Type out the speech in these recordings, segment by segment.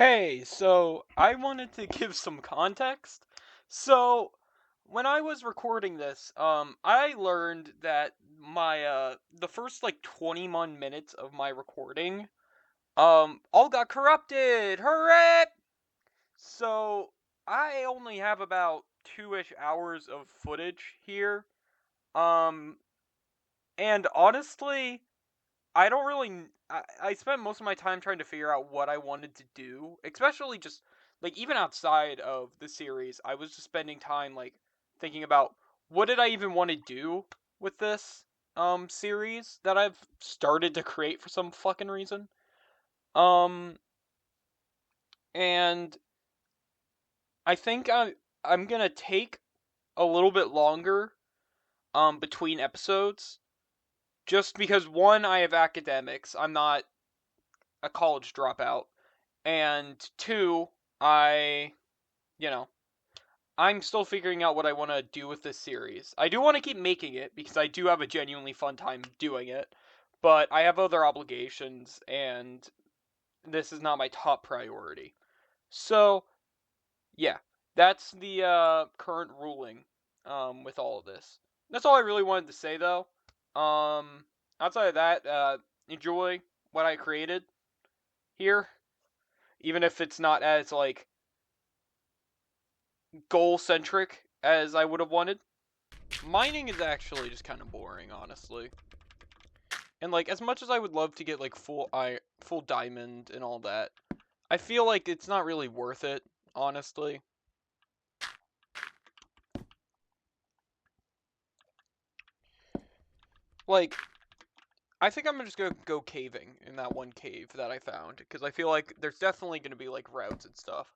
Hey, so I wanted to give some context. So, when I was recording this, I learned that the first like 21 minutes of my recording, all got corrupted. Hooray! So, I only have about 2-ish hours of footage here. Um, and honestly, I don't really. I spent most of my time trying to figure out what I wanted to do, especially just like even outside of the series. I was just spending time like thinking about what did I even want to do with this series that I've started to create for some fucking reason. Um and I think I'm going to take a little bit longer between episodes just because one I have academics. I'm not a college dropout. And two, I, you know, I'm still figuring out what I want to do with this series. I do want to keep making it because I do have a genuinely fun time doing it, but I have other obligations and this is not my top priority. So, yeah, that's the current ruling with all of this. That's all I really wanted to say though. Um, Outside of that, enjoy what I created here, even if it's not as like goal centric as I would have wanted. Mining is actually just kind of boring, honestly. And like as much as I would love to get like full diamond and all that, I feel like it's not really worth it, honestly. Like I think I'm just gonna go caving in that one cave that I found because I feel like there's definitely gonna be like routes and stuff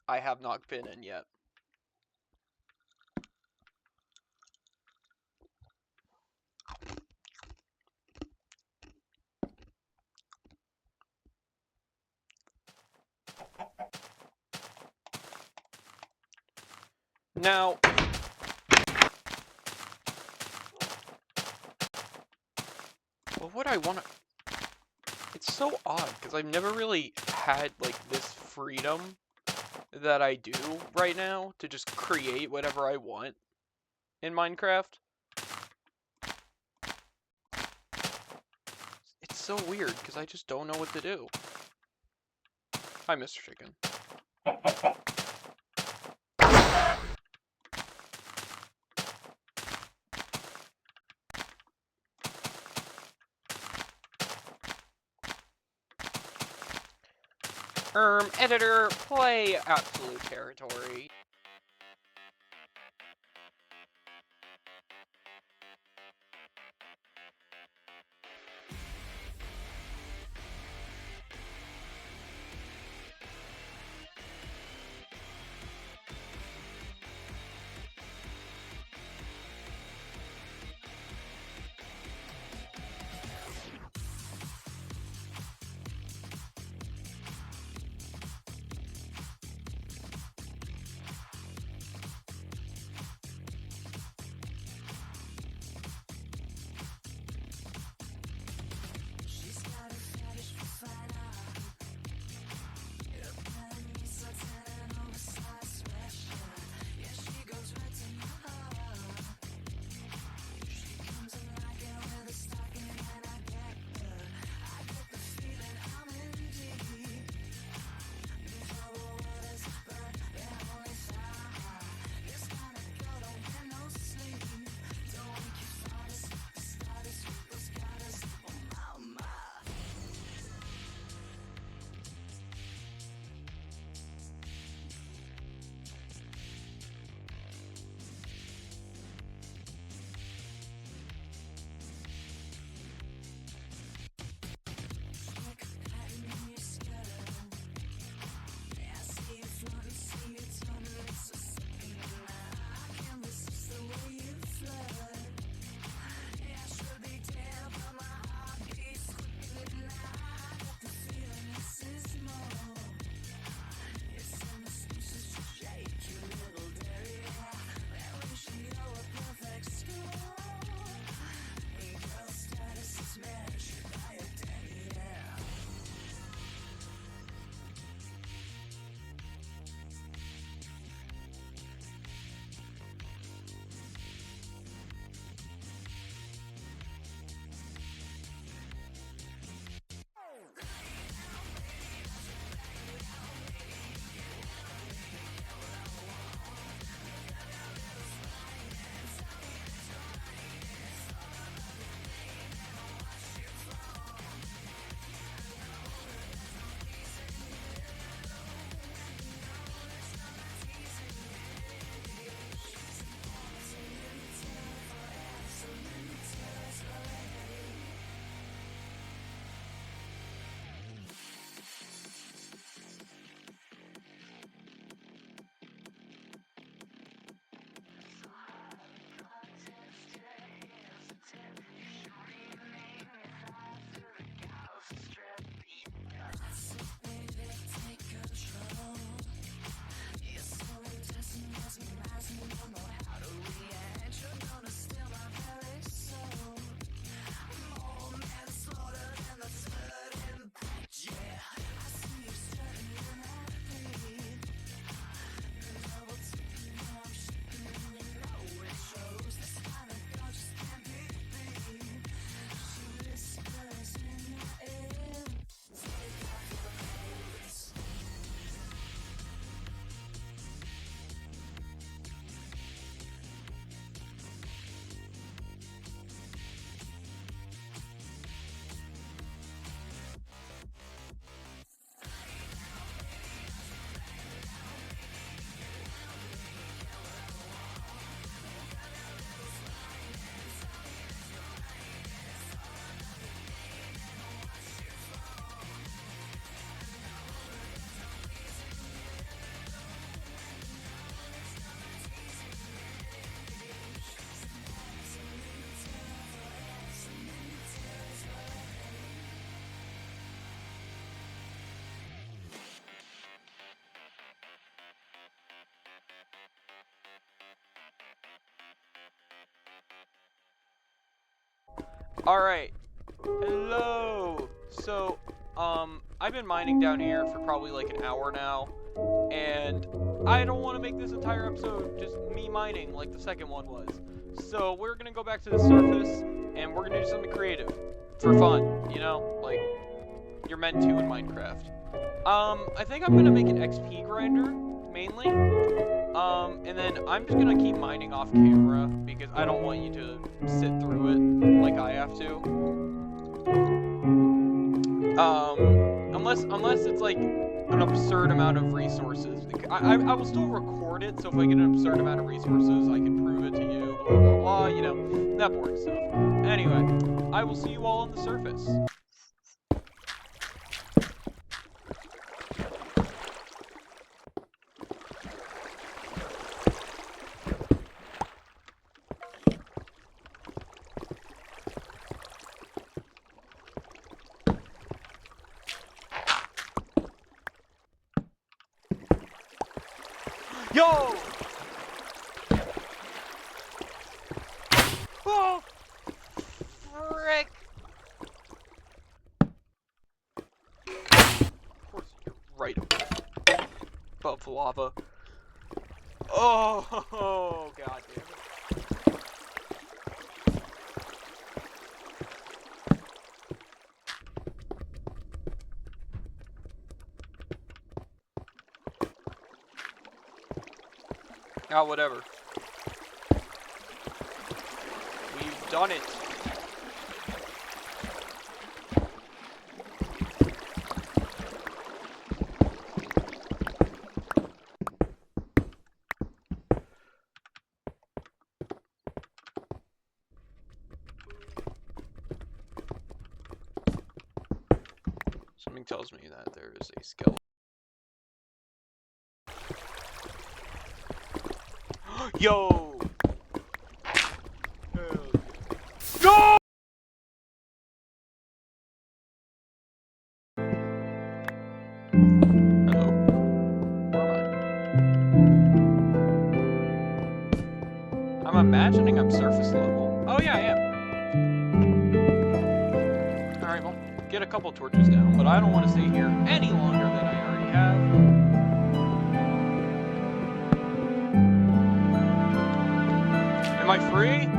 I have not been in yet. Now, well, what I want to. It's so odd because I've never really had like this freedom that I do right now to just create whatever I want in Minecraft. It's so weird because I just don't know what to do. Hi, Mr. Chicken. Editor, play Absolute Territory. Alright. Hello! So, I've been mining down here for probably like an hour now, and I don't want to make this entire episode just me mining like the second one was. So we're gonna go back to the surface, and we're gonna do something creative. For fun, you know? Like, you're meant to in Minecraft. I think I'm gonna make an XP grinder, mainly. And then I'm just gonna keep mining off camera, because I don't want you to sit through it like I have to. Unless it's like an absurd amount of resources. I will still record it, so if I get an absurd amount of resources, I can prove it to you, blah, blah, blah, you know, that boring stuff. Anyway, I will see you all on the surface. Yo! Oh! Frick! Of course, you're right above lava. Oh, god damn it. Ah, whatever. We've done it. Something tells me that there is a skeleton. Yo! No! Hello. Where am I? I'm imagining I'm surface level. Oh yeah, I am. Alright, well, get a couple torches down, but I don't want to stay here any longer than I already have. Am I free?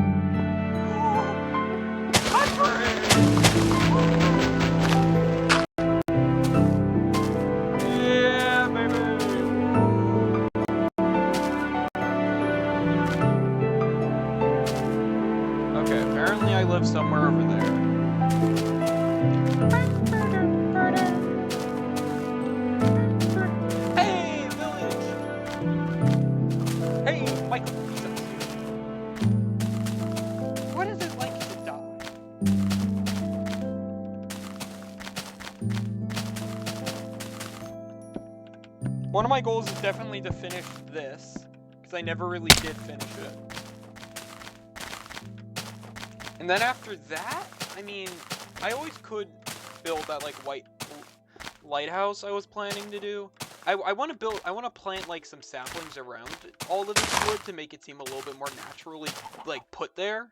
I'm free! Yeah, baby! Okay, apparently I live somewhere over there. Hey, village! Hey, Michael, Jesus. What is it like to die? One of my goals is definitely to finish this, because I never really did finish it. And then after that, I mean, I always could build that, like, white lighthouse I was planning to do. I want to plant, like, some saplings around all of this wood to make it seem a little bit more naturally, like, put there.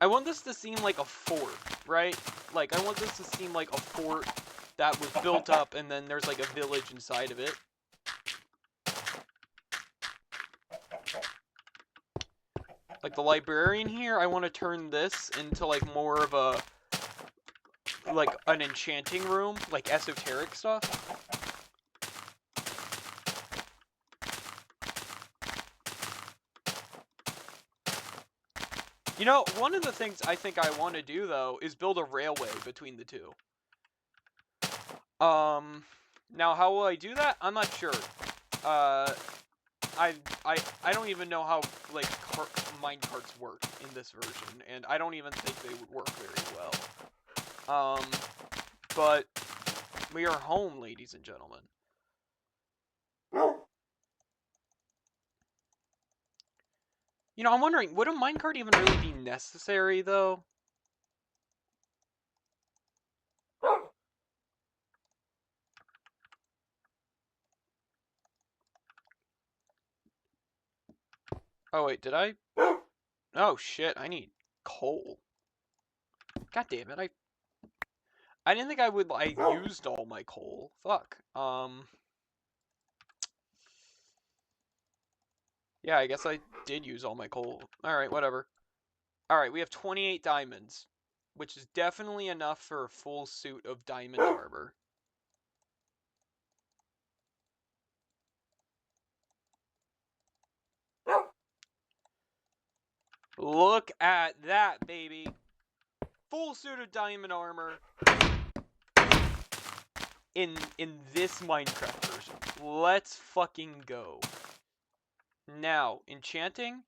I want this to seem like a fort, right? Like, I want this to seem like a fort that was built up, and then there's, like, a village inside of it. Like, the librarian here, I want to turn this into, like, more of a, like, an enchanting room, like, esoteric stuff. You know, one of the things I think I want to do, though, is build a railway between the two. Now how will I do that? I'm not sure. I don't even know how, like, minecarts work in this version, and I don't even think they would work very well. But we are home, ladies and gentlemen. You know, I'm wondering, would a minecart even really be necessary, though? Oh, wait, did I? Oh, shit, I need coal. God damn it, I didn't think I would. I used all my coal. Fuck. Yeah, I guess I did use all my coal. Alright, whatever. Alright, we have 28 diamonds, which is definitely enough for a full suit of diamond armor. Look at that, baby. Full suit of diamond armor in this Minecraft version. Let's fucking go. Now, enchanting?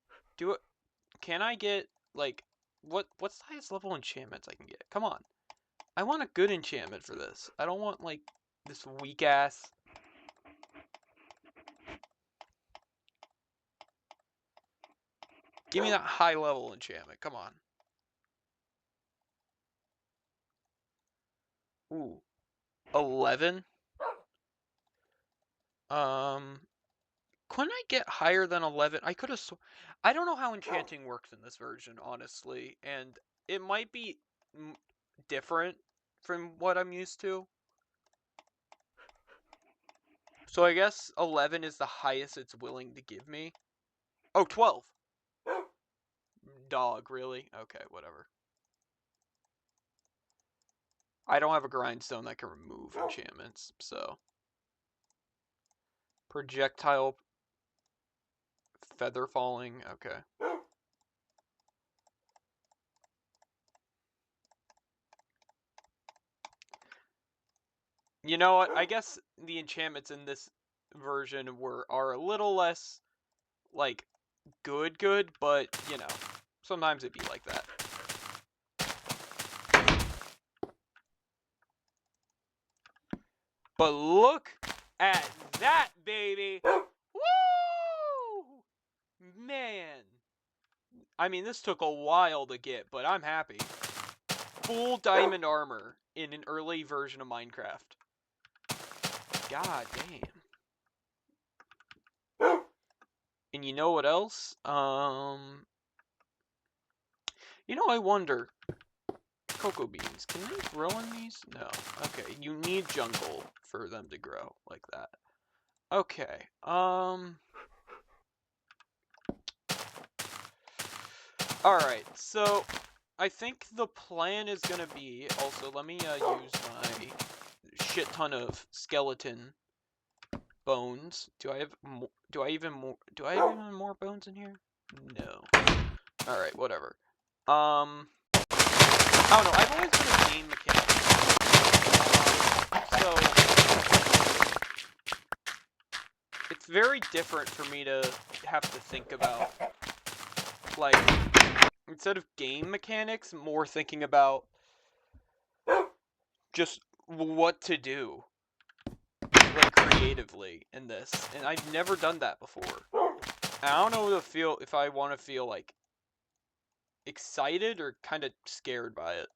Can I get, like, what's the highest level enchantments I can get? Come on. I want a good enchantment for this. I don't want, like, this weak ass. Give me that high level enchantment. Come on. Ooh. 11? Couldn't I get higher than 11? I could have I don't know how enchanting works in this version, honestly, and it might be different from what I'm used to. So I guess 11 is the highest it's willing to give me. Oh, 12. Dog, really? Okay, whatever. I don't have a grindstone that can remove enchantments, so. Projectile feather falling, okay. You know what? I guess the enchantments in this version are a little less, like, good, but, you know, sometimes it'd be like that. But look at that, baby! Woo! Man. I mean, this took a while to get, but I'm happy. Full diamond armor in an early version of Minecraft. God damn. And you know what else? You know, I wonder. Cocoa beans, can they grow on these? No. Okay, you need jungle for them to grow like that. Okay, alright, so I think the plan is gonna be, also, let me use my shit ton of skeleton bones. Do I have even more bones in here? No. Alright, whatever. I don't know, I've always been a game mechanic. So it's very different for me to have to think about, like, instead of game mechanics, more thinking about just what to do, like, creatively in this. And I've never done that before. I don't know if I want to feel, like, excited or kind of scared by it.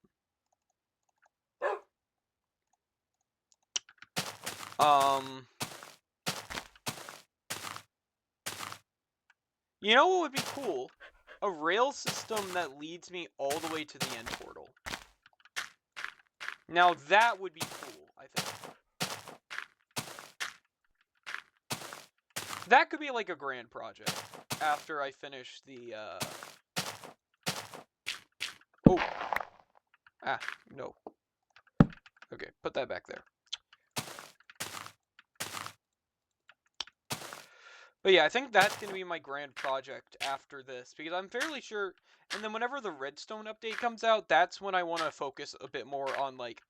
You know what would be cool? A rail system that leads me all the way to the end portal. Now that would be cool, I think. That could be like a grand project after I finish the, Oh! Ah, no. Okay, put that back there. But yeah, I think that's going to be my grand project after this, because I'm fairly sure, and then whenever the redstone update comes out, that's when I want to focus a bit more on, like,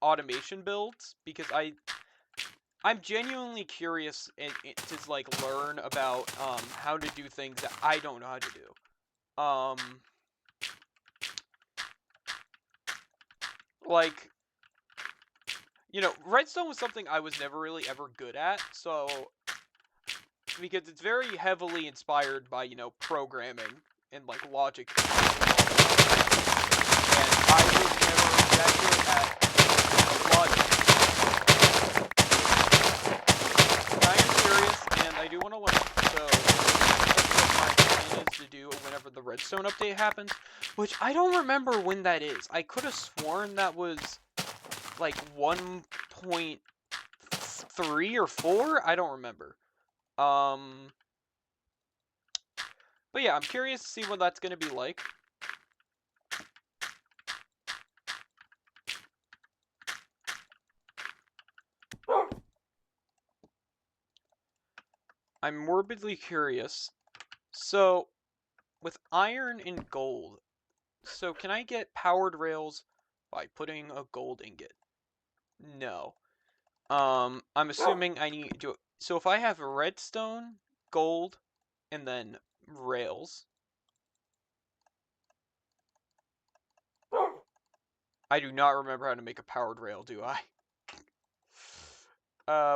automation builds, because I'm genuinely curious to, like, learn about, how to do things that I don't know how to do. Like, you know, redstone was something I was never really ever good at, so, because it's very heavily inspired by, you know, programming and, like, logic. And I was never that good at logic. But I am curious, and I do want to learn, so that's what my plan is to do whenever the redstone update happens. Which I don't remember when that is. I could have sworn that was like 1.3 or 4. I don't remember. But yeah, I'm curious to see what that's gonna be like. I'm morbidly curious. So, with iron and gold, so can I get powered rails by putting a gold ingot? No. I'm assuming I need to. So if I have redstone, gold, and then rails, I do not remember how to make a powered rail, do I?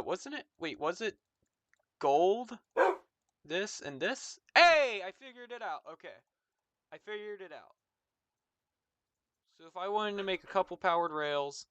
Wasn't it? Wait, was it gold? This and this? Hey, I figured it out. Okay, I figured it out. So if I wanted to make a couple powered rails,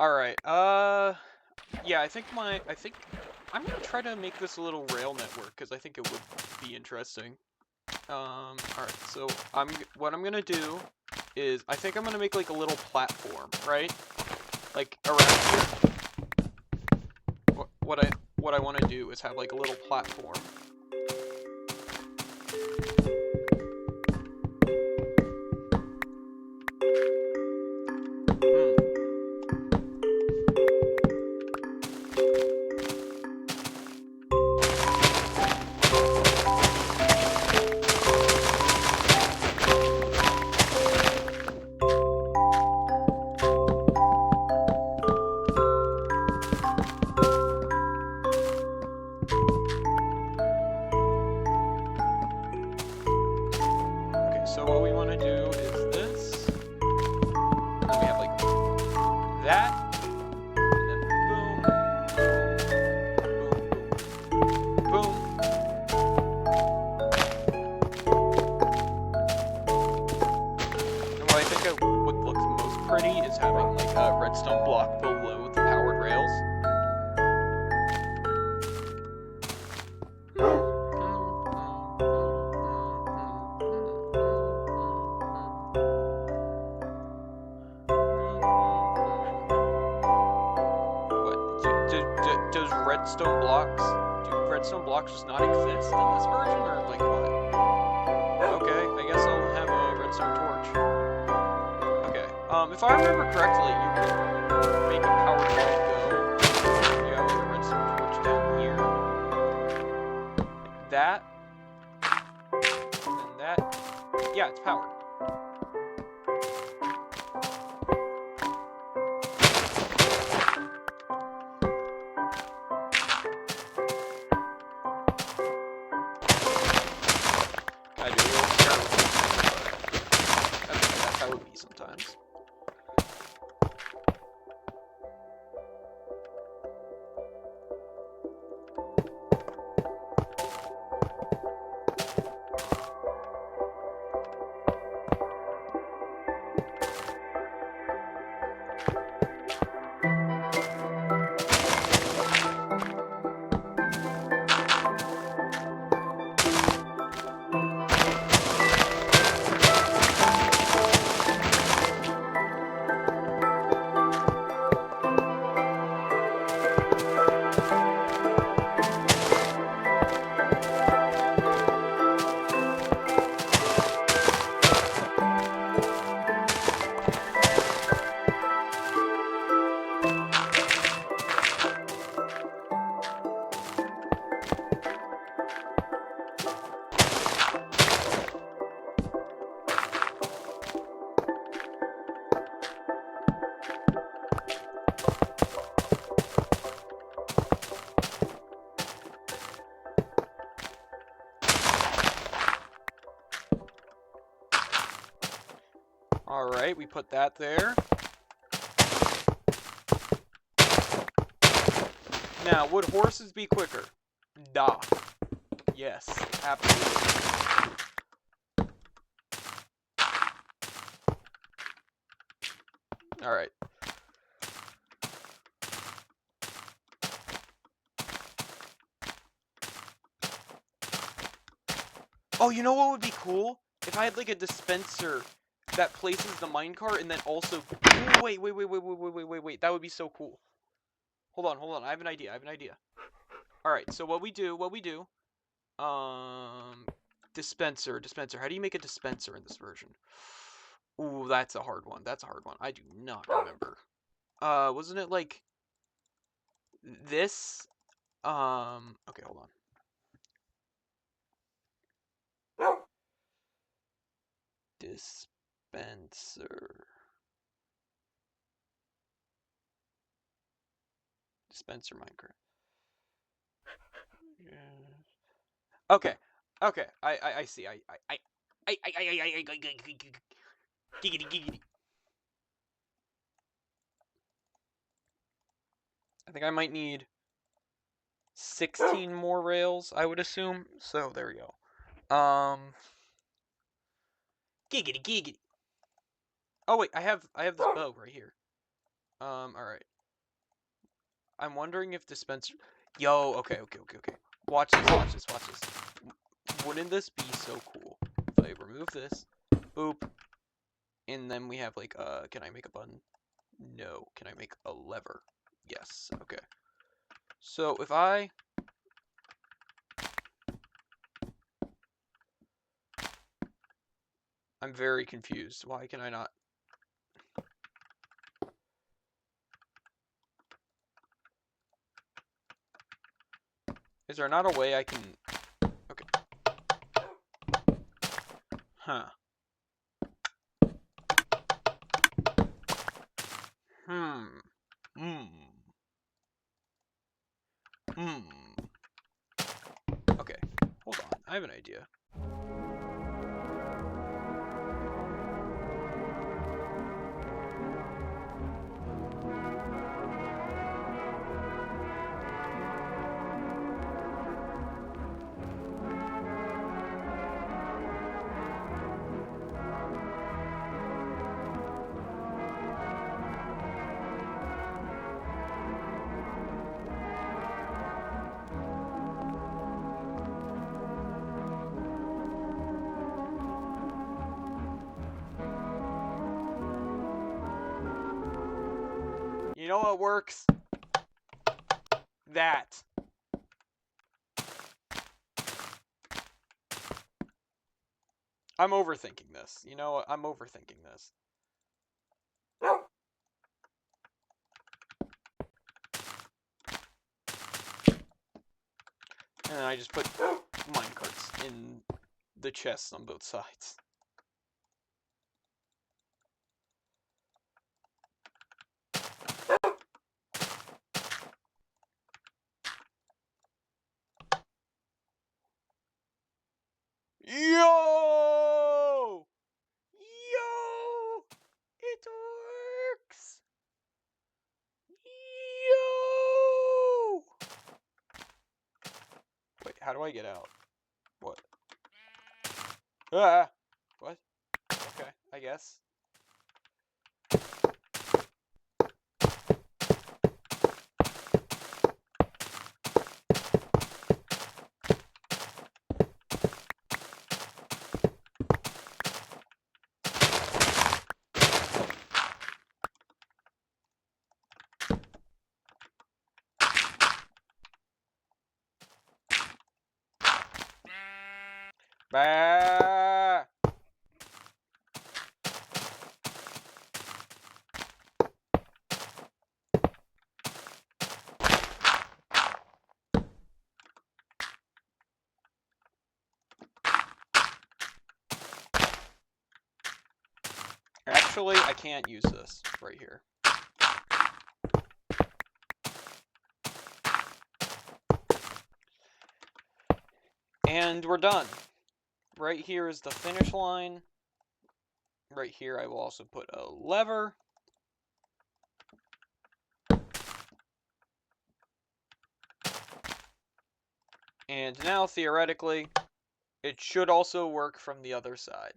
Alright, yeah, I think I'm gonna try to make this a little rail network, because I think it would be interesting. Alright, so what I'm gonna do is, I think I'm gonna make like a little platform, right? Like, around here. What I want to do is have like a little platform. Okay, so what we want to do is this. And we have like that. And then boom, boom, boom, boom. And what I think would look the most pretty is having like a redstone block below the powered rails. Does redstone blocks just not exist in this version, or like what? Okay, I guess I'll have a redstone torch. Okay, if I remember correctly, you can make a powered wall go. You have like a redstone torch down here. Like that. And then that. Yeah, it's powered. I do a little careless, but that's how it be sometimes. Alright, we put that there. Now, would horses be quicker? Da. Yes, absolutely. Alright. Oh, you know what would be cool? If I had like a dispenser that places the minecart and then also... Ooh, wait. That would be so cool. Hold on. I have an idea. Alright, so what we do... Dispenser. How do you make a dispenser in this version? Ooh, that's a hard one. I do not remember. Wasn't it like... this? Okay, hold on. Dispenser Minecraft. Okay. I see. Giggity. I think I might need 16 more rails, I would assume. So there we go. Giggity. Oh wait, I have this bow right here. Alright. I'm wondering if dispenser... Yo, okay. Watch this. Wouldn't this be so cool if I remove this, boop, and then we have like, can I make a button? No. Can I make a lever? Yes, okay. So if I'm very confused. Why can I not? Is there not a way I can... Okay. Huh. Okay, hold on. I have an idea. You know what works? That. I'm overthinking this. You know what? I'm overthinking this. And then I just put minecarts in the chests on both sides. Yo! Yo! It works! Yo! Wait, how do I get out? What? Ah! What? Okay, I guess. Bah! Actually, I can't use this right here. And we're done. Right here is the finish line. Right here I will also put a lever. And now, theoretically, it should also work from the other side.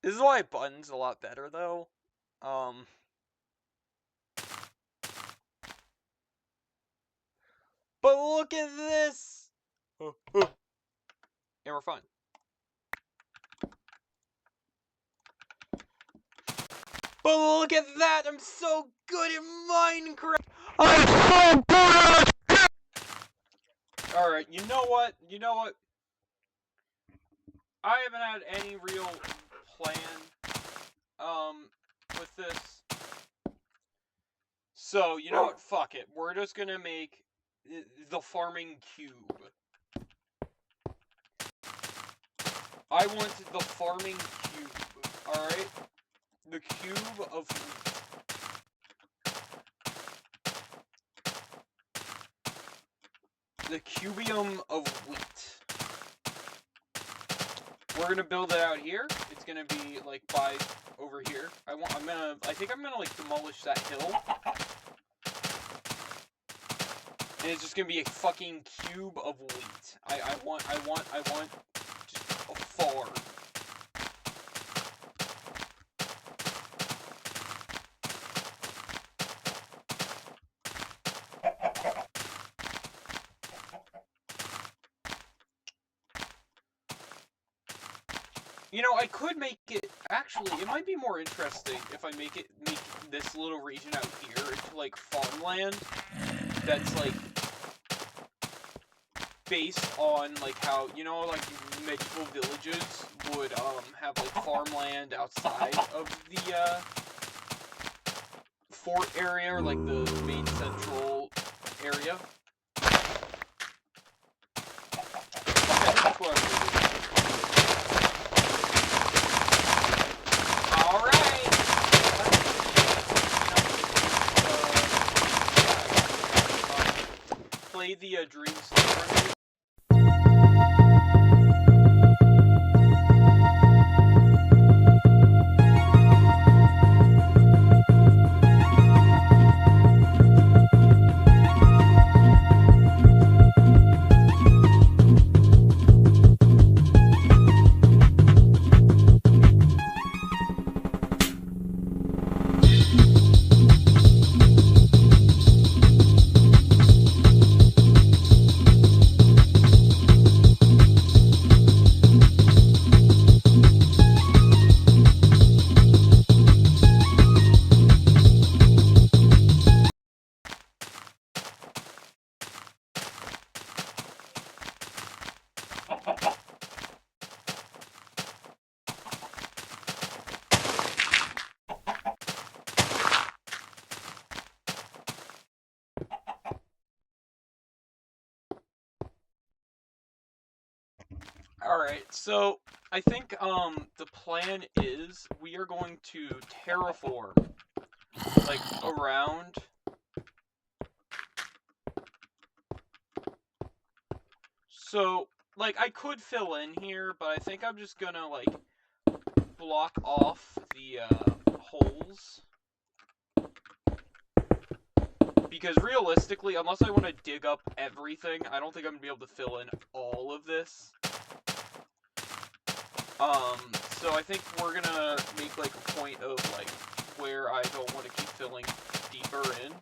This is why buttons a lot better, though. But look at this! And we're fine. But look at that! I'm so good at Minecraft! I'm so good at it! Alright, you know what? I haven't had any real plan, with this. So, you know what? Fuck it. We're just gonna make the farming cube. I want the farming cube, alright? The cube of wheat. The cubium of wheat. We're gonna build it out here. It's gonna be like by over here. I think I'm gonna like demolish that hill. And it's just gonna be a fucking cube of wheat. I want just a farm. You know, I could make it. Actually, it might be more interesting if I make this little region out here into like farmland. That's like based on like how like medieval villages would have like farmland outside of the fort area or like the main central area. Okay, that's what I'm gonna do. All right. Play the dream sleeper. Alright, so I think the plan is we are going to terraform like around so like I could fill in here, but I think I'm just gonna like block off the holes. Because realistically, unless I want to dig up everything, I don't think I'm gonna be able to fill in all of this. So I think we're gonna make like a point of like where I don't want to keep filling deeper in.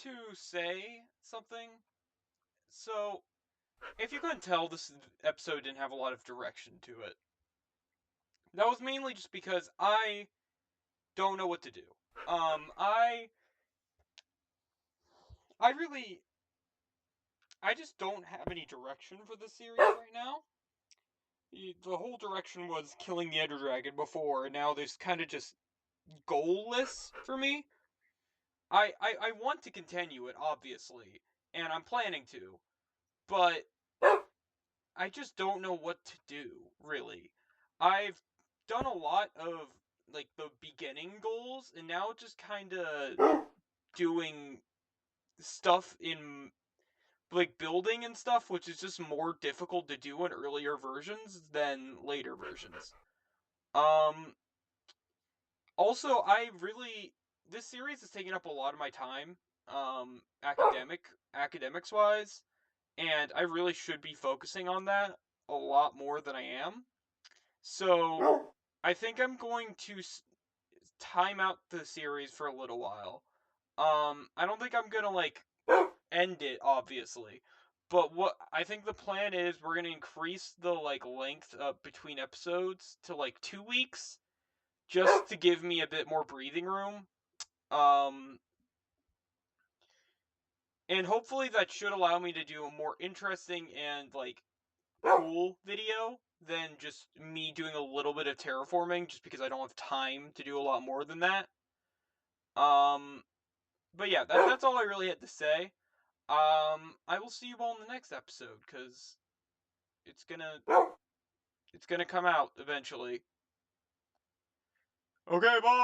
to say something. So, if you couldn't tell, this episode didn't have a lot of direction to it. That was mainly just because I don't know what to do. I really, I just don't have any direction for this series right now. The whole direction was killing the Ender Dragon before, and now there's kind of just goalless for me. I want to continue it, obviously, and I'm planning to, but I just don't know what to do, really. I've done a lot of, like, the beginning goals, and now just kind of doing stuff in, like, building and stuff, which is just more difficult to do in earlier versions than later versions. Also, this series has taken up a lot of my time, academics wise, and I really should be focusing on that a lot more than I am. So, I think I'm going to time out the series for a little while. I don't think I'm gonna, like, end it, obviously. But what I think the plan is, we're gonna increase the, like, length between episodes to, like, 2 weeks, just to give me a bit more breathing room. Um, and hopefully that should allow me to do a more interesting and, like, cool video than just me doing a little bit of terraforming, just because I don't have time to do a lot more than that. Um, but yeah, that's all I really had to say. I will see you all in the next episode, because it's gonna come out eventually. Okay, bye!